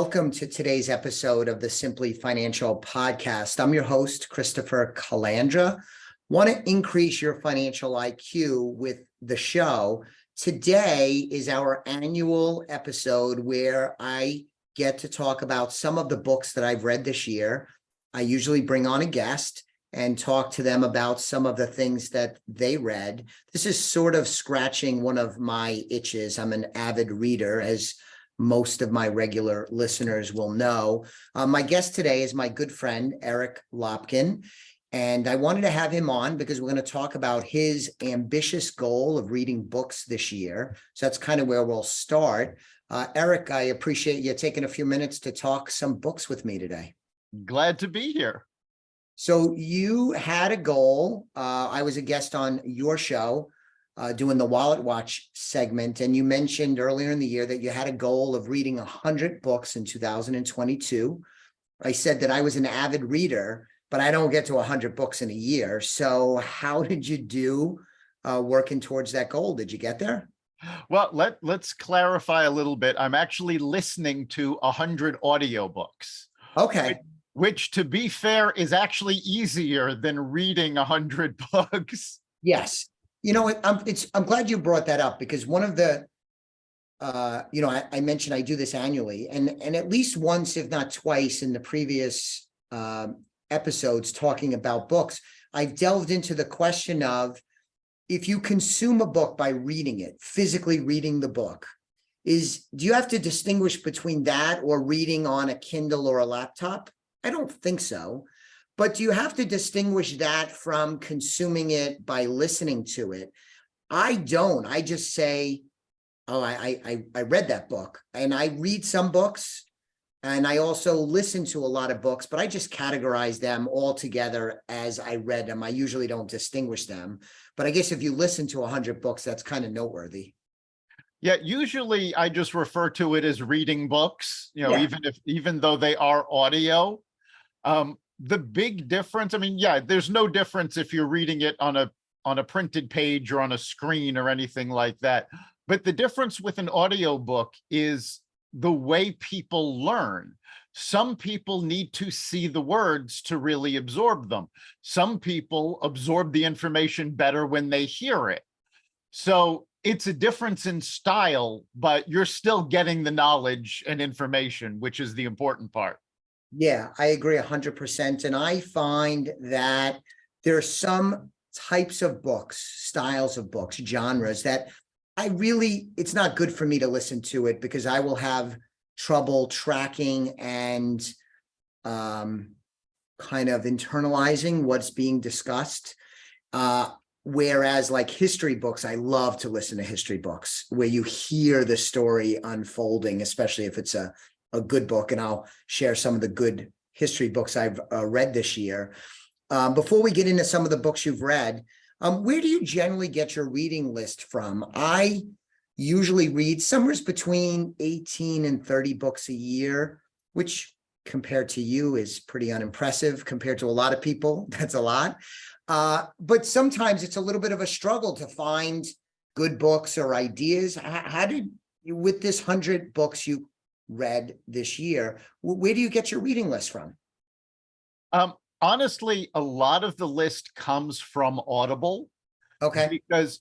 Welcome to today's episode of the Simply Financial podcast. I'm your host, Christopher Calandra. Want to increase your financial IQ with the show? Today is our annual episode where I get to talk about some of the books that I've read this year. I usually bring on a guest and talk to them about some of the things that they read. This is sort of scratching one of my itches. I'm an avid reader, as most of my regular listeners will know. My guest today is my good friend, Eric Lopkin, and I wanted to have him on because we're going to talk about his ambitious goal of reading books this year. So that's kind of where we'll start. Eric, I appreciate you taking a few minutes to talk some books with me today. Glad to be here. So you had a goal. I was a guest on your show doing the Wallet Watch segment, and you mentioned earlier in the year that you had a goal of reading 100 books in 2022. I said that I was an avid reader, but I don't get to 100 books in a year. So how did you do working towards that goal? Did you get there? Well, let's clarify a little bit. I'm actually listening to 100 audiobooks. Okay. Which, to be fair, is actually easier than reading 100 books. Yes. You know, I'm glad you brought that up, because one of the, I mentioned I do this annually, and at least once, if not twice, in the previous episodes talking about books, I've delved into the question of, if you consume a book by reading it, physically reading the book, do you have to distinguish between that or reading on a Kindle or a laptop? I don't think so. But do you have to distinguish that from consuming it by listening to it? I don't. I just say, oh, I read that book. And I read some books, and I also listen to a lot of books, but I just categorize them all together as I read them. I usually don't distinguish them. But I guess if you listen to 100 books, that's kind of noteworthy. Yeah, usually I just refer to it as reading books, Yeah. even though they are audio. The big difference, there's no difference if you're reading it on a printed page or on a screen or anything like that. But the difference with an audiobook is the way people learn. Some people need to see the words to really absorb them. Some people absorb the information better when they hear it. So it's a difference in style, but you're still getting the knowledge and information, which is the important part. Yeah, I agree 100%. And I find that there are some types of books, styles of books, genres that it's not good for me to listen to it, because I will have trouble tracking and kind of internalizing what's being discussed. Whereas like history books, I love to listen to history books where you hear the story unfolding, especially if it's a good book. And I'll share some of the good history books I've read this year. Before we get into some of the books you've read, where do you generally get your reading list from? I usually read somewhere between 18 and 30 books a year, which compared to you is pretty unimpressive. Compared to a lot of people, that's a lot. But sometimes it's a little bit of a struggle to find good books or ideas. How did you, with this 100 books you read this year, where do you get your reading list from? Honestly, a lot of the list comes from Audible. Okay. Because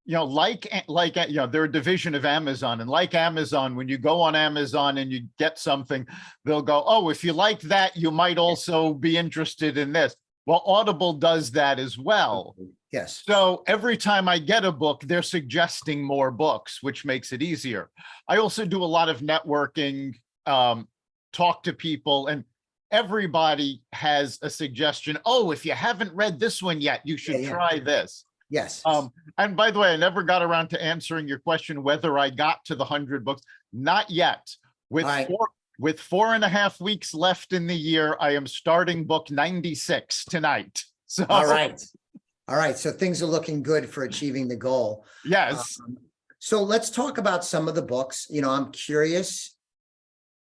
they're a division of Amazon, and like Amazon, when you go on Amazon and you get something, they'll go, oh, if you like that, you might also be interested in this. Well, Audible does that as well. Yes. So every time I get a book, they're suggesting more books, which makes it easier. I also do a lot of networking, talk to people, and everybody has a suggestion. Oh, if you haven't read this one yet, you should try this. Yes. And by the way, I never got around to answering your question whether I got to the 100 books. Not yet. With 4.5 weeks left in the year, I am starting book 96 tonight. So All right. So things are looking good for achieving the goal. Yes. So let's talk about some of the books. I'm curious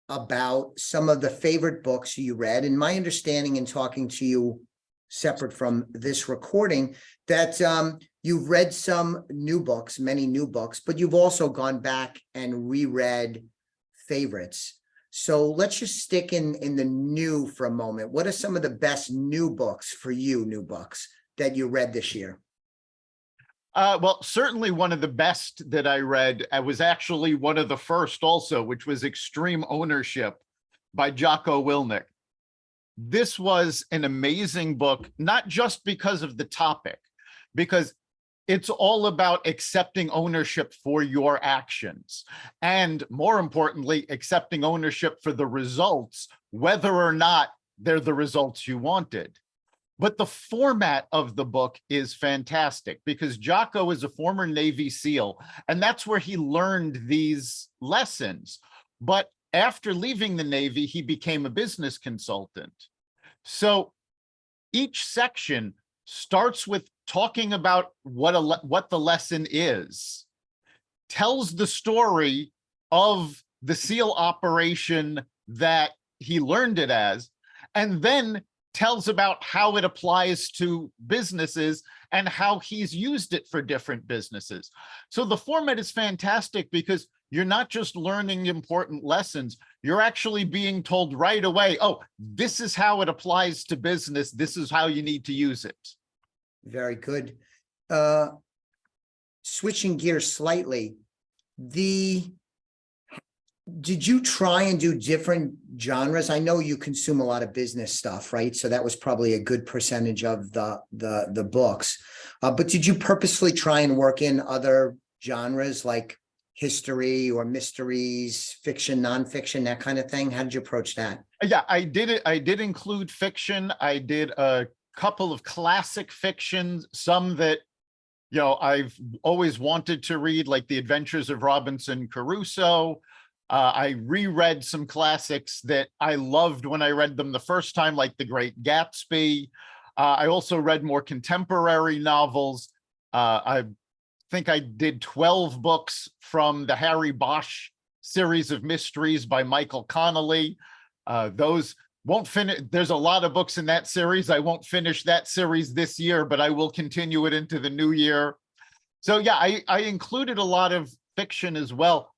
about some of the favorite books you read. And my understanding in talking to you separate from this recording, that you've read some new books, many new books, but you've also gone back and reread favorites. So let's just stick in the new for a moment. What are some of the best new books for you, new books that you read this year? Well, certainly one of the best that I read was actually one of the first also, which was Extreme Ownership by Jocko Willink. This was an amazing book, not just because of the topic, because it's all about accepting ownership for your actions. And more importantly, accepting ownership for the results, whether or not they're the results you wanted. But the format of the book is fantastic because Jocko is a former Navy SEAL, and that's where he learned these lessons. But after leaving the Navy, he became a business consultant. So each section starts with talking about what the lesson is, tells the story of the SEAL operation that he learned it as, and then tells about how it applies to businesses and how he's used it for different businesses. So the format is fantastic because you're not just learning important lessons, you're actually being told right away, oh, this is how it applies to business. This is how you need to use it. Very good. Switching gears slightly, did you try and do different genres? I know you consume a lot of business stuff, right? So that was probably a good percentage of the books. But did you purposely try and work in other genres like history or mysteries, fiction, nonfiction, that kind of thing? How did you approach that? Yeah, I did it. I did include fiction. I did a couple of classic fictions, some that, you know, I've always wanted to read, like The Adventures of Robinson Crusoe. I reread some classics that I loved when I read them the first time, like The Great Gatsby. I also read more contemporary novels. I think I did 12 books from the Harry Bosch series of mysteries by Michael Connelly. Those won't finish. There's a lot of books in that series. I won't finish that series this year, but I will continue it into the new year. So yeah, I included a lot of fiction as well,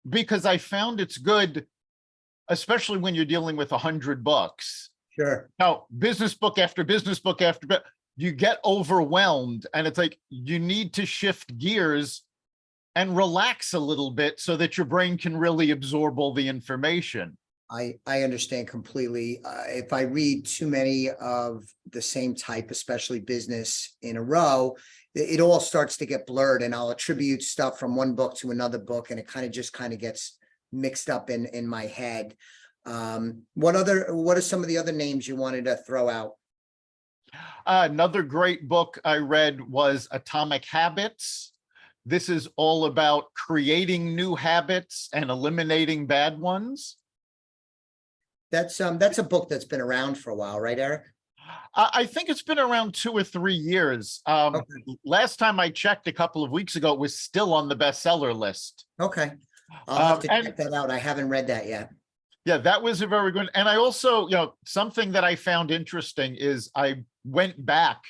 because I found it's good, especially when you're dealing with 100 books. Sure. Now, business book after business book after book, you get overwhelmed, and it's like you need to shift gears and relax a little bit so that your brain can really absorb all the information. I understand completely. If I read too many of the same type, especially business in a row, it all starts to get blurred, and I'll attribute stuff from one book to another book, and it kind of gets mixed up in my head. What are some of the other names you wanted to throw out? Another great book I read was Atomic Habits. This is all about creating new habits and eliminating bad ones. That's a book that's been around for a while, right, Eric? I think it's been around 2 or 3 years. Okay. Last time I checked a couple of weeks ago, it was still on the bestseller list. Okay. I'll have to check that out. I haven't read that yet. Yeah, that was a very good. And I also, you know, something that I found interesting is I went back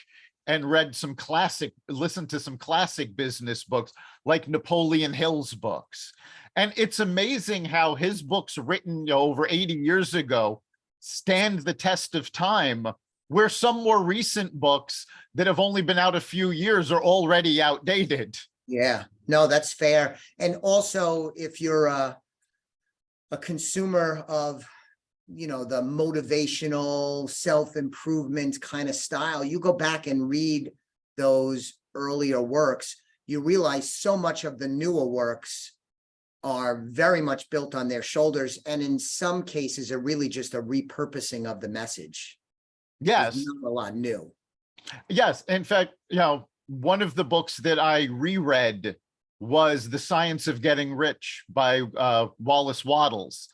and listened to some classic business books like Napoleon Hill's books. And it's amazing how his books written, you know, over 80 years ago stand the test of time, where some more recent books that have only been out a few years are already outdated. Yeah, no, that's fair. And also, if you're a consumer of, you know, the motivational self-improvement kind of style, you go back and read those earlier works, you realize so much of the newer works are very much built on their shoulders, and in some cases are really just a repurposing of the message. Yes. There's not a lot new. Yes. In fact, you know, one of the books that I reread was The Science of Getting Rich by Wallace Wattles.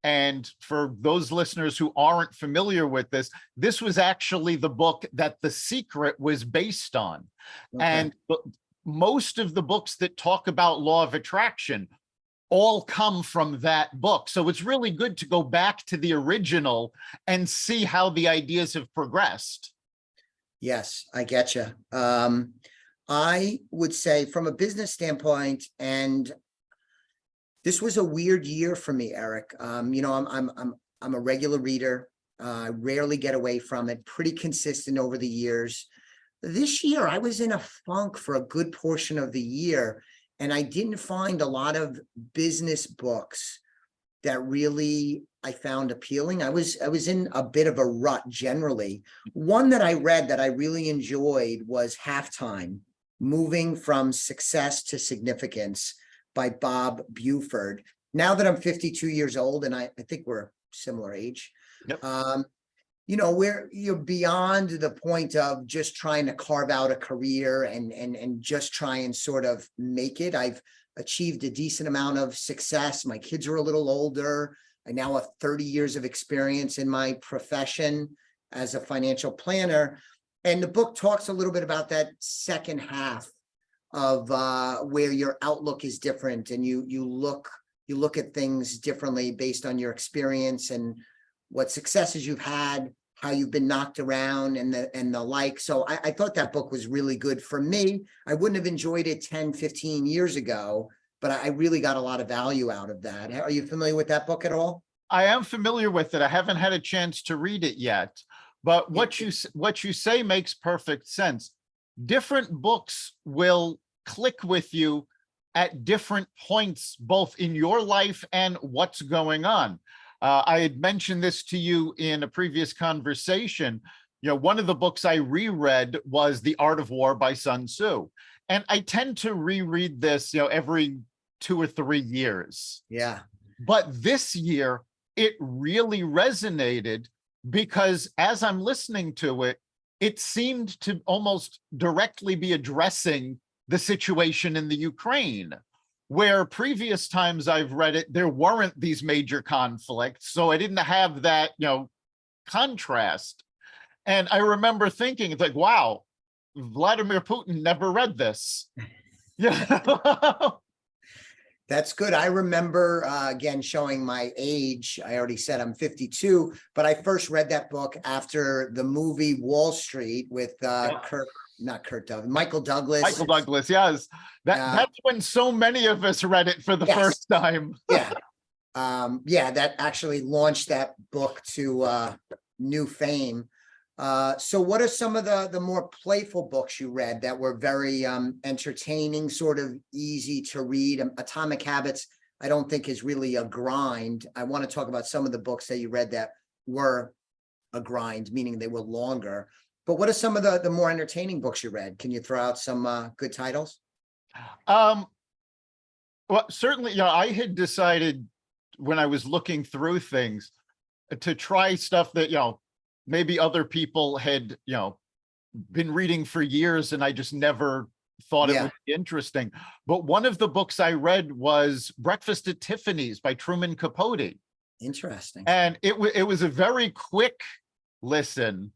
And for those listeners who aren't familiar with this, this was actually the book that The Secret was based on. Okay. And most of the books that talk about law of attraction all come from that book. So it's really good to go back to the original and see how the ideas have progressed. Yes, I get you. I would say from a business standpoint, and This was a weird year for me, Eric. You know, I'm a regular reader. I rarely get away from it, pretty consistent over the years. This year, I was in a funk for a good portion of the year, and I didn't find a lot of business books that really I found appealing. I was in a bit of a rut generally. One that I read that I really enjoyed was Halftime: Moving from Success to Significance by Bob Buford. Now that I'm 52 years old, and I think we're similar age, Yep. you know, where you're beyond the point of just trying to carve out a career and just try and sort of make it. I've achieved a decent amount of success. My kids are a little older. I now have 30 years of experience in my profession as a financial planner. And the book talks a little bit about that second half of where your outlook is different, and you look at things differently based on your experience and what successes you've had, how you've been knocked around, and the like. So I thought that book was really good for me. I wouldn't have enjoyed it 10, 15 years ago, but I really got a lot of value out of that. Are you familiar with that book at all? I am familiar with it. I haven't had a chance to read it yet, but what you say makes perfect sense. Different books will click with you at different points, both in your life and what's going on. I had mentioned this to you in a previous conversation. You know, one of the books I reread was The Art of War by Sun Tzu. And I tend to reread this, you know, every 2 or 3 years. Yeah. But this year, it really resonated because as I'm listening to it, it seemed to almost directly be addressing the situation in the Ukraine, where previous times I've read it, there weren't these major conflicts. So I didn't have that, you know, contrast. And I remember thinking, it's like, wow, Vladimir Putin never read this. Yeah. That's good. I remember, again, showing my age. I already said I'm 52, but I first read that book after the movie Wall Street with Michael Douglas. Michael Douglas, yes. That's when so many of us read it for the first time. Yeah. Yeah, that actually launched that book to new fame. So what are some of the more playful books you read that were very entertaining, sort of easy to read? Atomic Habits, I don't think is really a grind. I want to talk about some of the books that you read that were a grind, meaning they were longer. But what are some of the more entertaining books you read? Can you throw out some good titles? Well, certainly, you know, I had decided when I was looking through things to try stuff that, you know, maybe other people had, you know, been reading for years and I just never thought it would be interesting. But one of the books I read was Breakfast at Tiffany's by Truman Capote. Interesting. And it was a very quick listen,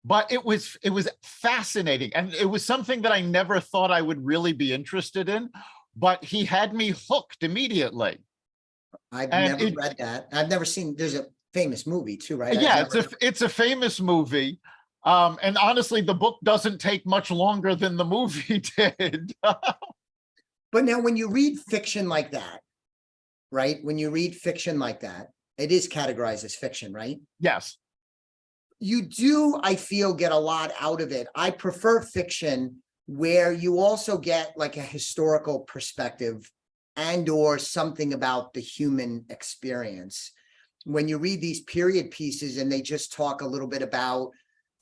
but it was fascinating. And it was something that I never thought I would really be interested in, but he had me hooked immediately. I've never read that. I've never seen, there's a famous movie too, right? Yeah, it's a famous movie. And honestly, the book doesn't take much longer than the movie did. But now when you read fiction like that, right? When you read fiction like that, it is categorized as fiction, right? Yes. You do, I feel, get a lot out of it. I prefer fiction where you also get like a historical perspective and or something about the human experience. When you read these period pieces and they just talk a little bit about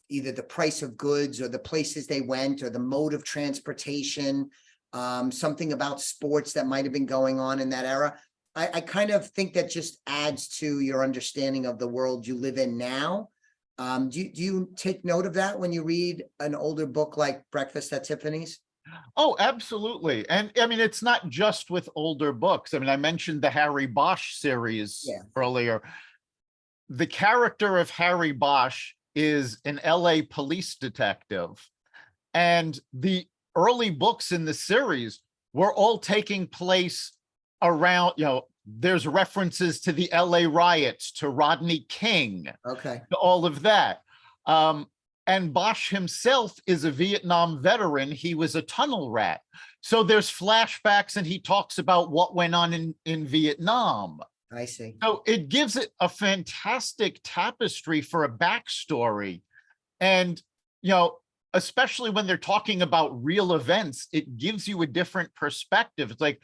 either the price of goods or the places they went or the mode of transportation, something about sports that might have been going on in that era, I kind of think that just adds to your understanding of the world you live in now. Do you take note of that when you read an older book like Breakfast at Tiffany's? Oh, absolutely. And I mean, it's not just with older books. I mean, I mentioned the Harry Bosch series earlier. The character of Harry Bosch is an LA police detective. And the early books in the series were all taking place around, you know, there's references to the LA riots, to Rodney King, to all of that. And Bosch himself is a Vietnam veteran. He was a tunnel rat. So there's flashbacks and he talks about what went on in Vietnam. I see. So it gives it a fantastic tapestry for a backstory. And, you know, especially when they're talking about real events, it gives you a different perspective. It's like,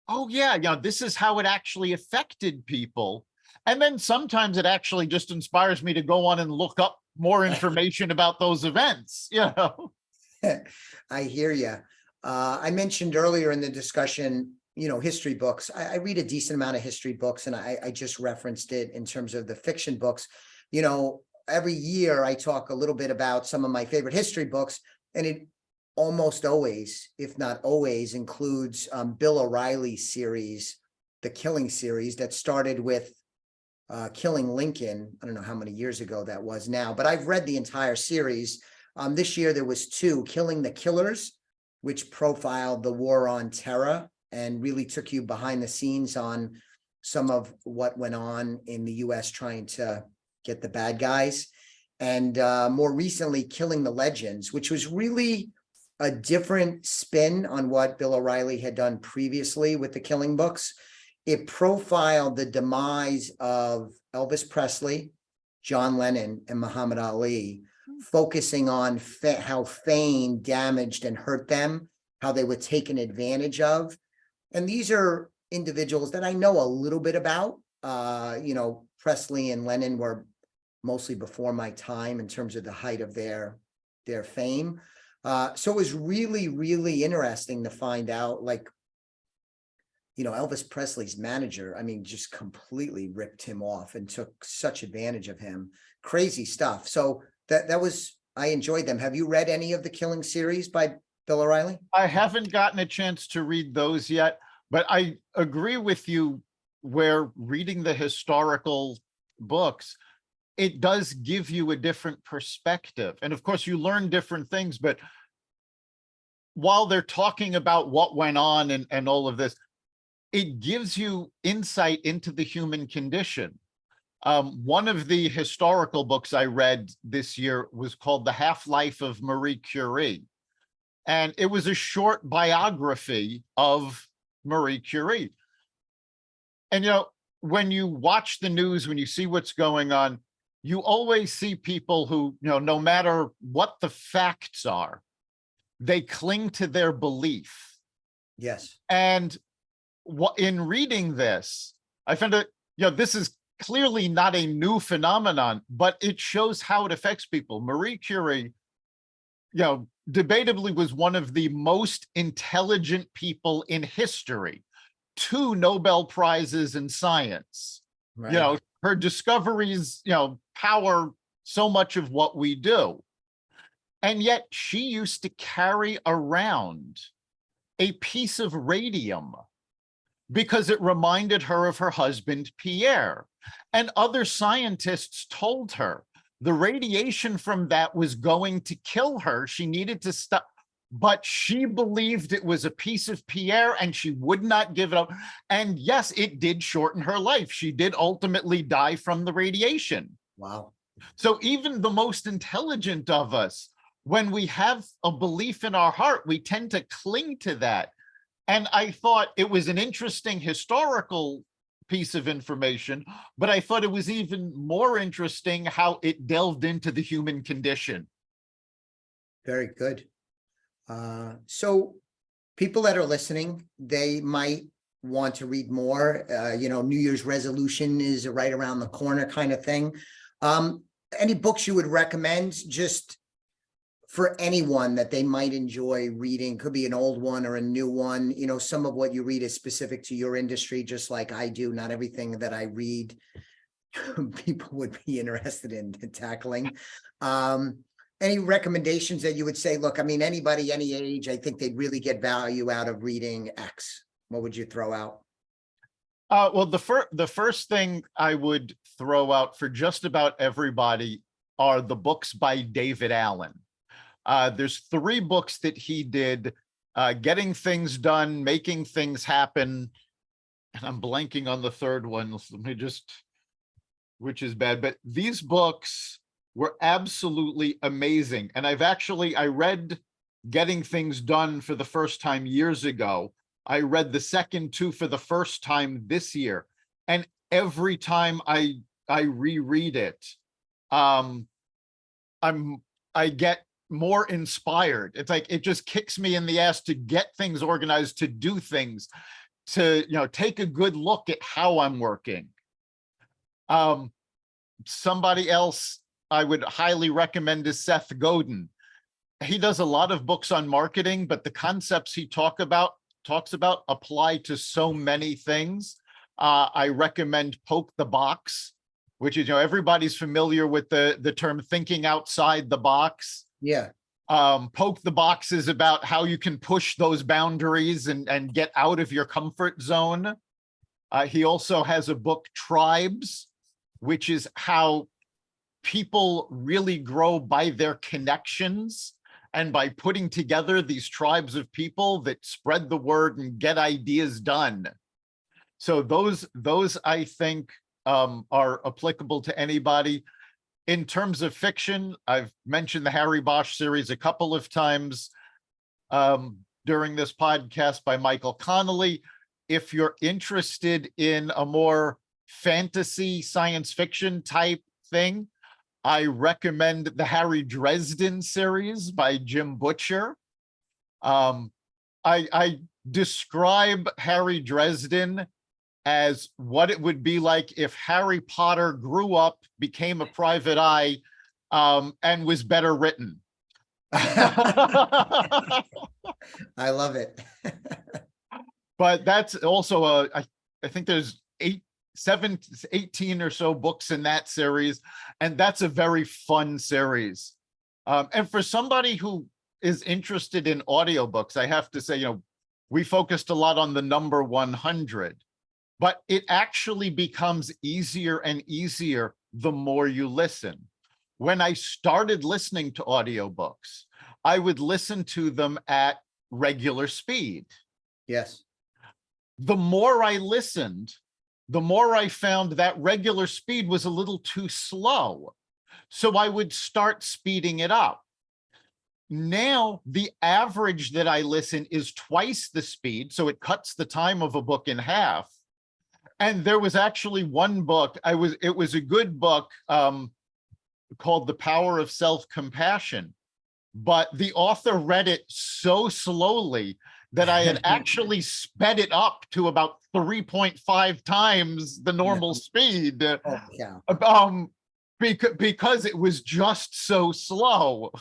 oh yeah, you know, this is how it actually affected people. And then sometimes it actually just inspires me to go on and look up more information about those events, you know. I hear you. I mentioned earlier in the discussion, history books. I read a decent amount of history books, and I just referenced it in terms of the fiction books. Every year I talk a little bit about some of my favorite history books, and it almost always, if not always, includes Bill O'Reilly's series, the Killing series, that started with Killing Lincoln. I don't know how many years ago that was now, but I've read the entire series. This year there was two, Killing the Killers, which profiled the war on terror and really took you behind the scenes on some of what went on in the US trying to get the bad guys. And more recently, Killing the Legends, which was really a different spin on what Bill O'Reilly had done previously with the Killing books. It profiled the demise of Elvis Presley, John Lennon, and Muhammad Ali, focusing on how fame damaged and hurt them, how they were taken advantage of. And these are individuals that I know a little bit about. Presley and Lennon were mostly before my time in terms of the height of their fame. So it was really, really interesting to find out, Elvis Presley's manager, just completely ripped him off and took such advantage of him. Crazy stuff. So that was, I enjoyed them. Have you read any of the Killing series by Bill O'Reilly? I haven't gotten a chance to read those yet, but I agree with you where reading the historical books, it does give you a different perspective. And of course, you learn different things, but while they're talking about what went on and all of this, it gives you insight into the human condition. One of the historical books I read this year was called The Half-Life of Marie Curie. And it was a short biography of Marie Curie. And, when you watch the news, when you see what's going on, you always see people who, no matter what the facts are, they cling to their belief. Yes. And in reading this, I found it, this is clearly not a new phenomenon, but it shows how it affects people. Marie Curie, debatably was one of the most intelligent people in history. 2 Nobel Prizes in science. Right. Her discoveries, power so much of what we do. And yet she used to carry around a piece of radium because it reminded her of her husband, Pierre. And other scientists told her the radiation from that was going to kill her. She needed to stop, but she believed it was a piece of Pierre and she would not give it up. And yes, it did shorten her life. She did ultimately die from the radiation. Wow. So even the most intelligent of us, when we have a belief in our heart, we tend to cling to that. And I thought it was an interesting historical piece of information, but I thought it was even more interesting how it delved into the human condition. Very good. So people that are listening, they might want to read more. New Year's resolution is right around the corner kind of thing. Any books you would recommend just for anyone that they might enjoy reading? Could be an old one or a new one. Some of what you read is specific to your industry, just like I do. Not everything that I read people would be interested in tackling. Any recommendations that you would say, look, anybody, any age, I think they'd really get value out of reading X? What would you throw out? Well, the first thing I would throw out for just about everybody are the books by David Allen. There's 3 books that he did, Getting Things Done, Making Things Happen, and I'm blanking on the third one. Let me just, which is bad, but these books were absolutely amazing. And I read getting things done for the first time years ago. I read the second two for the first time this year. And every time I reread it, I get more inspired. It's like it just kicks me in the ass to get things organized, to do things, to take a good look at how I'm working. Somebody else I would highly recommend is Seth Godin. He does a lot of books on marketing, but the concepts he talks about apply to so many things. I recommend Poke the Box, which is, everybody's familiar with the term thinking outside the box. Yeah. Poke the Box is about how you can push those boundaries and get out of your comfort zone. He also has a book, Tribes, which is how people really grow by their connections and by putting together these tribes of people that spread the word and get ideas done. So those I think are applicable to anybody. In terms of fiction, I've mentioned the Harry Bosch series a couple of times during this podcast by Michael Connelly. If you're interested in a more fantasy science fiction type thing, I recommend the Harry Dresden series by Jim Butcher. I describe Harry Dresden as what it would be like if Harry Potter grew up, became a private eye, and was better written. I love it. But that's also I think there's 18 or so books in that series, and that's a very fun series. And for somebody who is interested in audiobooks, I have to say, we focused a lot on the number 100, but it actually becomes easier and easier the more you listen. When I started listening to audiobooks, I would listen to them at regular speed. Yes. The more I listened, the more I found that regular speed was a little too slow. So I would start speeding it up. Now, the average that I listen is twice the speed, so it cuts the time of a book in half. And there was actually one book, it was a good book called The Power of Self-Compassion, but the author read it so slowly that I had actually sped it up to about 3.5 times the normal speed. Oh, yeah. Because it was just so slow.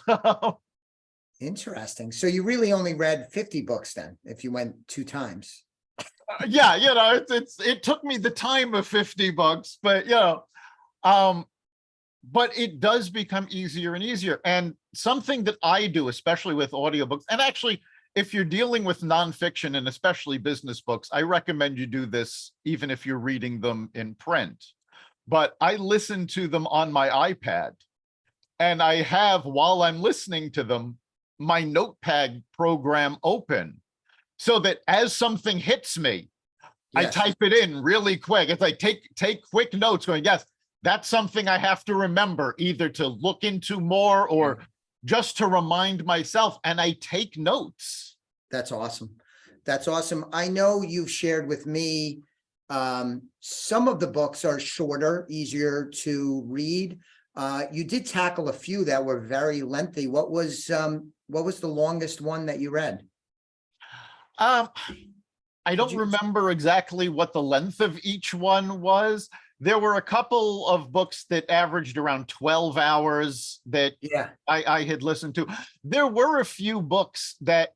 Interesting. So you really only read 50 books then, if you went 2 times. Yeah, it took me the time of 50 books, but but it does become easier and easier. And something that I do, especially with audiobooks, and actually, if you're dealing with nonfiction and especially business books, I recommend you do this even if you're reading them in print. But I listen to them on my iPad, and I have, while I'm listening to them, my notepad program open, so that as something hits me, yes, I type it in really quick. It's like take quick notes going, yes, that's something I have to remember, either to look into more or just to remind myself, and I take notes. That's awesome. That's awesome. I know you've shared with me some of the books are shorter, easier to read. You did tackle a few that were very lengthy. What was the longest one that you read? I don't remember exactly what the length of each one was. There were a couple of books that averaged around 12 hours that I had listened to. There were a few books that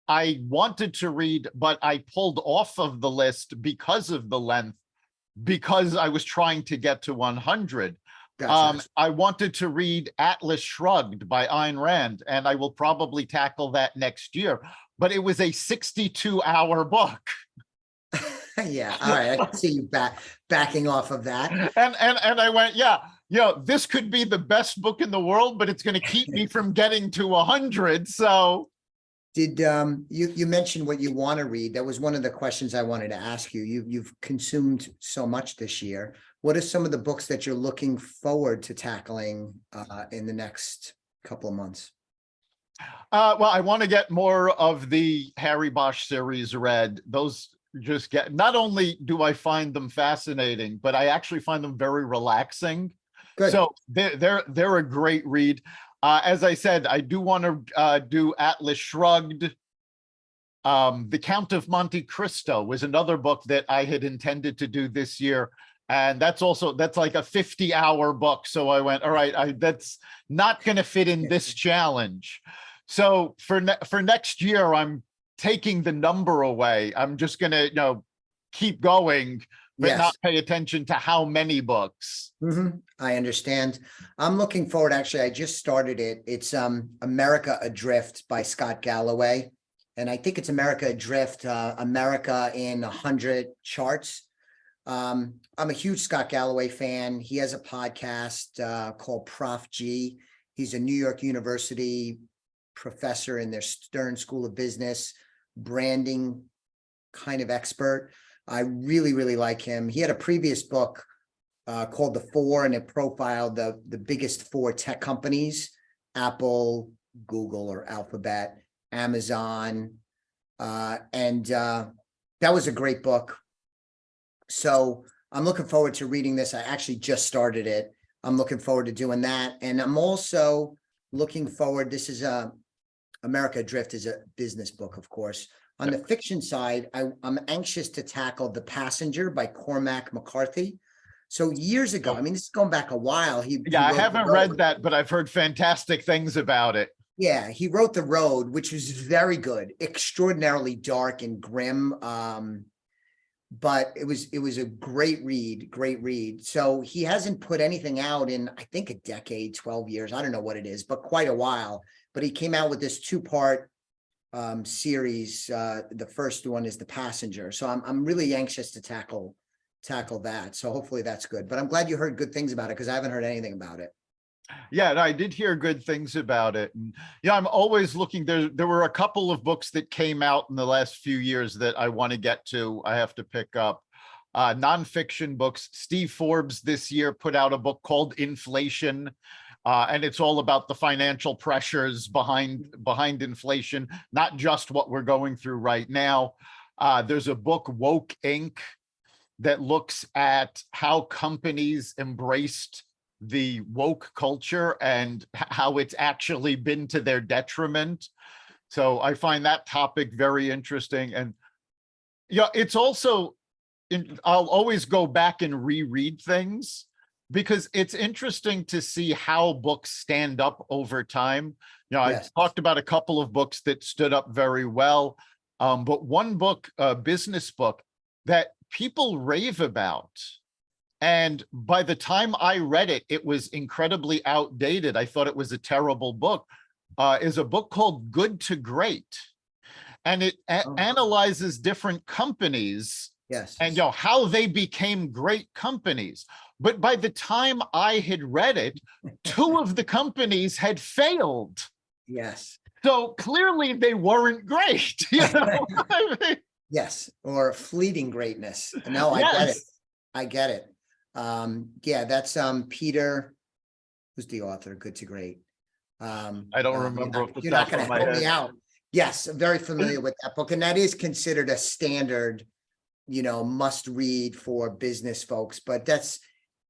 I wanted to read, but I pulled off of the list because of the length, because I was trying to get to 100. Gotcha. I wanted to read Atlas Shrugged by Ayn Rand, and I will probably tackle that next year. But it was a 62-hour book. Yeah, all right. I can see you backing off of that. And I went, this could be the best book in the world, but it's going to keep me from getting to 100. So, did you mentioned what you want to read? That was one of the questions I wanted to ask you. You've consumed so much this year. What are some of the books that you're looking forward to tackling in the next couple of months? Well, I want to get more of the Harry Bosch series read. Those just get, not only do I find them fascinating, but I actually find them very relaxing. Good. So they're a great read. As I said, I do want to do Atlas Shrugged. The Count of Monte Cristo was another book that I had intended to do this year. And that's like a 50-hour book. So I went, all right, that's not going to fit in this challenge. So for next year, I'm taking the number away. I'm just going to, keep going, but not Yes. pay attention to how many books. I understand. I'm looking forward. Actually, I just started it. It's America Adrift by Scott Galloway. And I think it's America Adrift, America in 100 charts. I'm a huge Scott Galloway fan. He has a podcast called Prof G. He's a New York University professor in their Stern School of Business, branding kind of expert. I really, really like him. He had a previous book called The Four, and it profiled the biggest four tech companies: Apple, Google or Alphabet, Amazon, and that was a great book. So I'm looking forward to reading this. I actually just started it. I'm looking forward to doing that. And I'm also looking forward, this is America Adrift is a business book, of course. On the fiction side, I'm anxious to tackle The Passenger by Cormac McCarthy. So years ago, I mean, this is going back a while. He I wrote The haven't Road. read that, but I've heard fantastic things about it. Yeah, he wrote The Road, which was very good, extraordinarily dark and grim. But it was a great read. So he hasn't put anything out in, I think, a decade, 12 years. I don't know what it is, but quite a while. But he came out with this 2-part series. The first one is The Passenger. So I'm really anxious to tackle that. So hopefully that's good. But I'm glad you heard good things about it, because I haven't heard anything about it. Yeah, and I did hear good things about it. And yeah, I'm always looking. There were a couple of books that came out in the last few years that I want to get to. I have to pick up nonfiction books. Steve Forbes this year put out a book called Inflation. And it's all about the financial pressures behind inflation, not just what we're going through right now. There's a book, Woke Inc., that looks at how companies embraced the woke culture and how it's actually been to their detriment. So I find that topic very interesting. And it's also, I'll always go back and reread things, because it's interesting to see how books stand up over time. Yes. I talked about a couple of books that stood up very well, but one book, a business book that people rave about, and by the time I read it, it was incredibly outdated. I thought it was a terrible book, is a book called Good to Great. And it analyzes different companies. Yes. And how they became great companies. But by the time I had read it, 2 of the companies had failed. Yes. So clearly they weren't great. Yes. Or fleeting greatness. No, I get it. I get it. Yeah, that's Peter, who's the author, Good to Great. I don't remember. You're not going to help me out. Yes, I'm very familiar with that book, and that is considered a standard, must read for business folks. But that's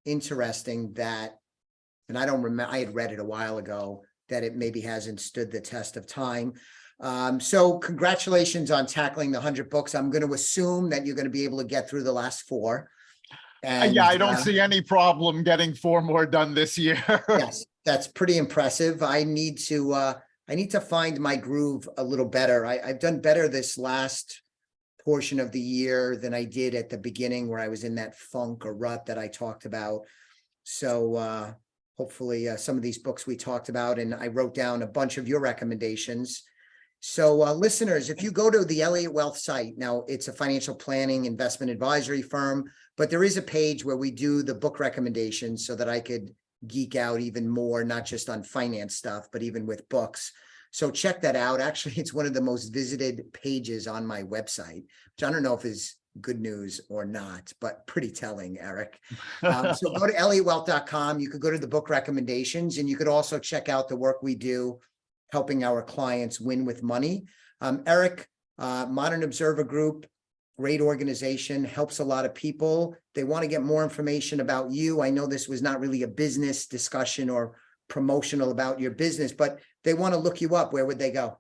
interesting that, and I don't remember, I had read it a while ago, that it maybe hasn't stood the test of time. So congratulations on tackling the 100 books. I'm going to assume that you're going to be able to get through the last 4. And yeah, I don't see any problem getting 4 more done this year. Yes, that's pretty impressive. I need to find my groove a little better. I've done better this last portion of the year than I did at the beginning, where I was in that funk or rut that I talked about. So hopefully some of these books we talked about, and I wrote down a bunch of your recommendations. So listeners, if you go to the Elliott Wealth site, now it's a financial planning investment advisory firm, but there is a page where we do the book recommendations so that I could geek out even more, not just on finance stuff, but even with books. So check that out. Actually, it's one of the most visited pages on my website, which I don't know if is good news or not, but pretty telling, Eric. So go to elliottwealth.com. You could go to the book recommendations, and you could also check out the work we do helping our clients win with money. Eric, Modern Observer Group, great organization, helps a lot of people. They want to get more information about you. I know this was not really a business discussion or promotional about your business, but they want to look you up. Where would they go?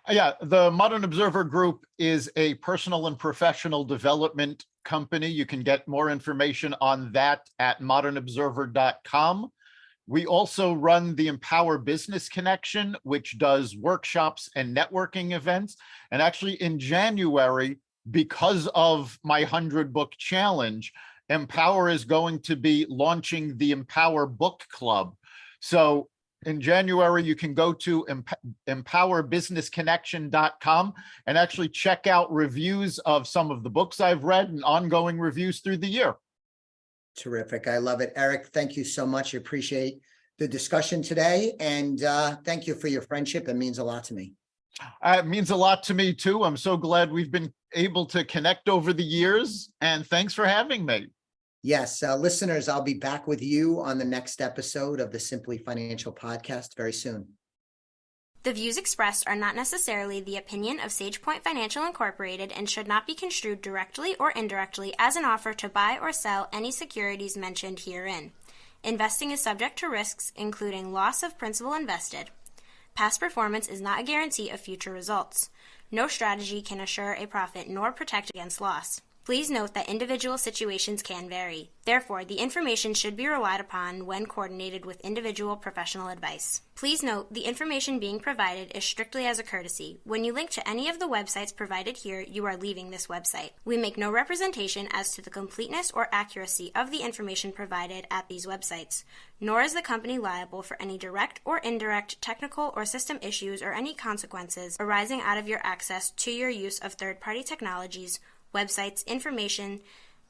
Yeah, the Modern Observer Group is a personal and professional development company. You can get more information on that at modernobserver.com. We also run the Empower Business Connection, which does workshops and networking events. And actually in January, because of my 100-book challenge, Empower is going to be launching the Empower Book Club. So in January, you can go to empowerbusinessconnection.com and actually check out reviews of some of the books I've read and ongoing reviews through the year. Terrific. I love it. Eric, thank you so much. I appreciate the discussion today. And thank you for your friendship. It means a lot to me. It means a lot to me too. I'm so glad we've been able to connect over the years, and thanks for having me. Yes, listeners, I'll be back with you on the next episode of the Simply Financial podcast very soon. The views expressed are not necessarily the opinion of SagePoint Financial Incorporated and should not be construed directly or indirectly as an offer to buy or sell any securities mentioned herein. Investing is subject to risks, including loss of principal invested. Past performance is not a guarantee of future results. No strategy can assure a profit nor protect against loss. Please note that individual situations can vary. Therefore, the information should be relied upon when coordinated with individual professional advice. Please note, the information being provided is strictly as a courtesy. When you link to any of the websites provided here, you are leaving this website. We make no representation as to the completeness or accuracy of the information provided at these websites, nor is the company liable for any direct or indirect technical or system issues or any consequences arising out of your access to your use of third-party technologies, websites, information,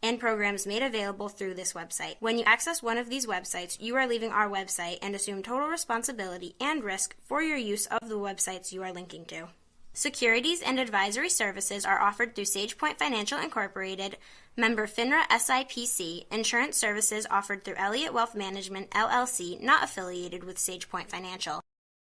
and programs made available through this website. When you access one of these websites, you are leaving our website and assume total responsibility and risk for your use of the websites you are linking to. Securities and advisory services are offered through SagePoint Financial Incorporated, member FINRA SIPC. Insurance services offered through Elliott Wealth Management, LLC, not affiliated with SagePoint Financial.